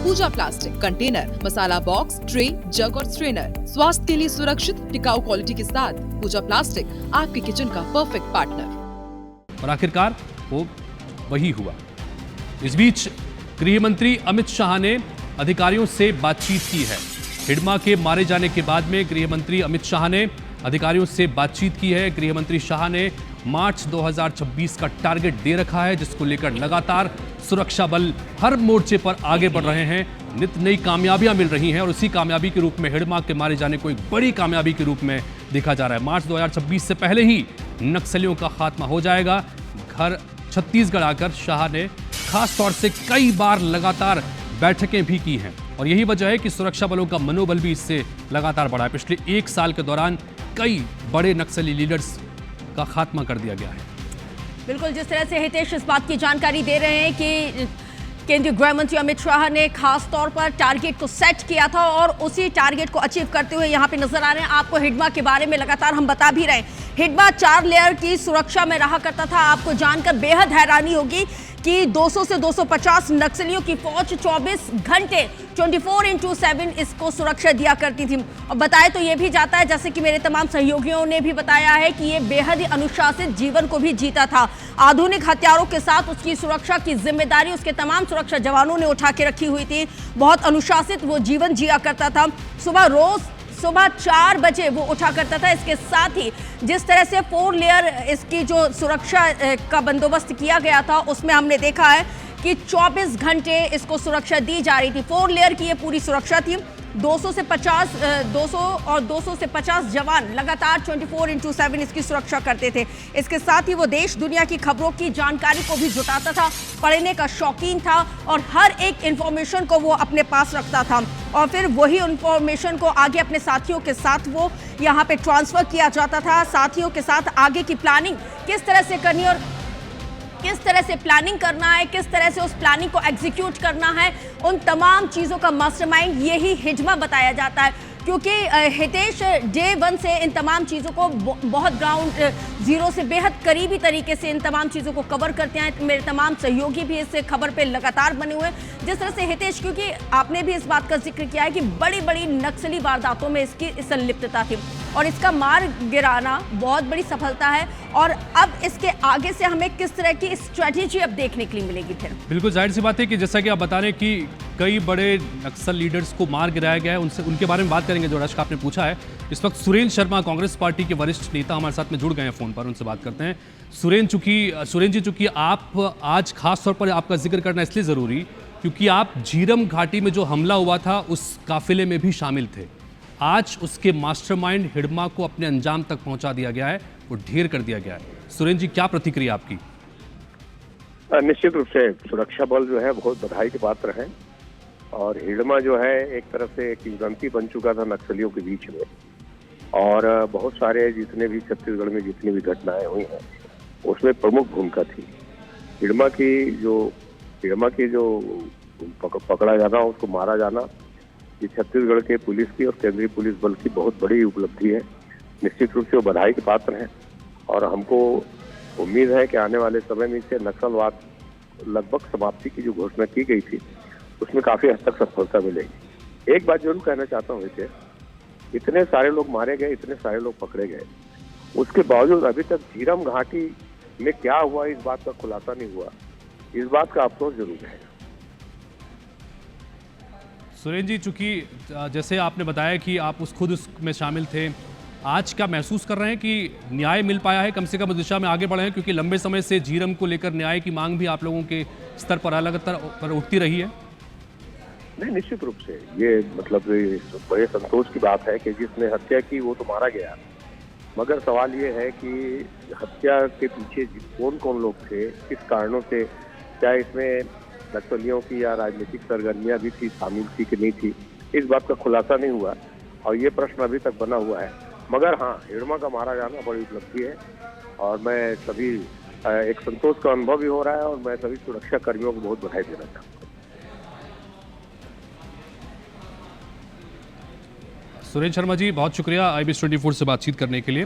पूजा plastic, container, मसाला box, tray, जग और strainer. स्वास्थ्य के लिए सुरक्षित, टिकाऊ क्वालिटी के साथ पूजा प्लास्टिक आपके किचन का परफेक्ट पार्टनर। और आखिरकार वो वही हुआ। इस बीच गृह मंत्री अमित शाह ने अधिकारियों से बातचीत की है। हिडमा के मारे जाने के बाद में गृह मंत्री अमित शाह ने अधिकारियों से बातचीत की है। गृह मंत्री शाह ने मार्च 2026 का टारगेट दे रखा है, जिसको लेकर लगातार सुरक्षा बल हर मोर्चे पर आगे बढ़ रहे हैं। नित नई कामयाबियां मिल रही हैं और उसी कामयाबी के रूप में हिडमा के मारे जाने को एक बड़ी कामयाबी के रूप में देखा जा रहा है। मार्च 2026 से पहले ही नक्सलियों का खात्मा हो जाएगा। घर छत्तीसगढ़ आकर शाह ने खास तौर से कई बार लगातार बैठकें भी की हैं और यही वजह है कि सुरक्षा बलों का मनोबल भी इससे लगातार बढ़ा है। पिछले एक साल के दौरान कई बड़े नक्सली लीडर्स का खात्मा कर दिया गया है। बिल्कुल, जिस तरह से हितेश इस बात की जानकारी दे रहे हैं कि केंद्रीय गृह मंत्री अमित शाह ने खास तौर पर टारगेट को सेट किया था और उसी टारगेट को अचीव करते हुए यहाँ पे नजर आ रहे हैं। आपको हिडमा के बारे में लगातार हम बता भी रहे हैं। हिडमा 4 लेयर की सुरक्षा में रहा करता था। आपको जानकर बेहद हैरानी होगी कि 200 से 250 नक्सलियों की फौज 24 घंटे 24x7 इसको सुरक्षा दिया करती थी। और बताया तो ये भी जाता है, जैसे कि मेरे तमाम सहयोगियों ने भी बताया है, कि ये बेहद ही अनुशासित जीवन को भी जीता था। आधुनिक हथियारों के साथ उसकी सुरक्षा की जिम्मेदारी उसके तमाम सुरक्षा जवानों ने उठा के रखी हुई थी। बहुत अनुशासित वो जीवन जिया करता था। सुबह 4 बजे वो उठा करता था। इसके साथ ही जिस तरह से 4 लेयर इसकी जो सुरक्षा का बंदोबस्त किया गया था, उसमें हमने देखा है कि 24 घंटे इसको सुरक्षा दी जा रही थी। 4 लेयर की ये पूरी सुरक्षा थी। 200 से 50 जवान लगातार 24x7 इसकी सुरक्षा करते थे। इसके साथ ही वो देश दुनिया की खबरों की जानकारी को भी जुटाता था। पढ़ने का शौकीन था और हर एक इंफॉर्मेशन को वो अपने पास रखता था और फिर वही इंफॉर्मेशन को आगे अपने साथियों के साथ वो यहाँ पे ट्रांसफर किया जाता था। साथियों के साथ आगे की प्लानिंग किस तरह से करनी और किस तरह से प्लानिंग करना है, किस तरह से उस प्लानिंग को एग्जीक्यूट करना है, उन तमाम चीज़ों का मास्टरमाइंड यही हिडमा बताया जाता है। क्योंकि हितेश डे 1 से इन तमाम चीज़ों को बहुत ग्राउंड जीरो से बेहद करीबी तरीके से इन तमाम चीज़ों को कवर करते हैं। मेरे तमाम सहयोगी भी इस खबर पे लगातार बने हुए हैं। जिस तरह से हितेश, क्योंकि आपने भी इस बात का जिक्र किया है कि बड़ी बड़ी नक्सली वारदातों में इसकी संलिप्तता थी और इसका मार गिराना बहुत बड़ी सफलता है। और अब इसके आगे से हमें किस तरह की स्ट्रेटेजी अब देखने के लिए मिलेगी फिर? बिल्कुल जाहिर सी बात है कि जैसा कि आप बता रहे हैं कि कई बड़े नक्सल लीडर्स को मार गिराया गया है। उनके बारे में बात करेंगे जो रश्क आपने पूछा है। इस वक्त सुरेंद्र शर्मा कांग्रेस पार्टी के वरिष्ठ नेता हमारे साथ में जुड़ गए हैं फ़ोन पर, उनसे बात करते हैं। सुरेंद्र जी, चूंकि आप आज खास तौर पर आपका जिक्र करना इसलिए ज़रूरी क्योंकि आप झीरम घाटी में जो हमला हुआ था उस काफिले में भी शामिल थे। आज उसके मास्टरमाइंड हिडमा को अपने अंजाम तक पहुंचा दिया गया है, वो ढेर कर दिया गया है। सुरेंद्र जी, क्या प्रतिक्रिया आपकी? निश्चित रूप से सुरक्षा बल जो है बहुत बधाई के पात्र है और हिडमा जो है एक तरफ से किंवदंती बन चुका था नक्सलियों के बीच में और बहुत सारे जितने भी छत्तीसगढ़ में जितनी भी घटनाएं हुई हैं उसमें प्रमुख भूमिका थी। हिडमा की जो पकड़ा जाना, उसको मारा जाना, ये छत्तीसगढ़ के पुलिस की और केंद्रीय पुलिस बल की बहुत बड़ी उपलब्धि है। निश्चित रूप से वो बधाई के पात्र हैं और हमको उम्मीद है कि आने वाले समय में से नक्सलवाद लगभग समाप्ति की जो घोषणा की गई थी उसमें काफी हद तक सफलता मिलेगी। एक बात जरूर कहना चाहता हूँ कि इतने सारे लोग मारे गए, इतने सारे लोग पकड़े गए, उसके बावजूद अभी तक झीरम घाटी में क्या हुआ इस बात का खुलासा नहीं हुआ। इस बात का अफसोस जरूर है। सुरेंद्र जी, चूंकि जैसे आपने बताया कि आप खुद उसमें शामिल थे, आज क्या महसूस कर रहे हैं कि न्याय मिल पाया है, कम से कम उस दिशा में आगे बढ़े हैं? क्योंकि लंबे समय से झीरम को लेकर न्याय की मांग भी आप लोगों के स्तर पर अलग पर उठती रही है। नहीं, निश्चित रूप से ये मतलब बड़े संतोष की बात है कि जिसने हत्या की वो तो मारा गया, मगर सवाल ये है कि हत्या के पीछे कौन कौन लोग थे, किस कारणों से, क्या इसमें नक्सलियों की या राजनीतिक सरगर्मियां भी थी, शामिल थी कि नहीं थी, इस बात का खुलासा नहीं हुआ और ये प्रश्न अभी तक बना हुआ है। मगर हाँ, हिडमा का मारा जाना बड़ी उपलब्धि है और मैं सभी एक संतोष का अनुभव भी हो रहा है और मैं सभी सुरक्षा कर्मियों को बहुत बधाई देना चाहूँगा। सुरेंद्र शर्मा जी, बहुत शुक्रिया IBS 24 से बातचीत करने के लिए।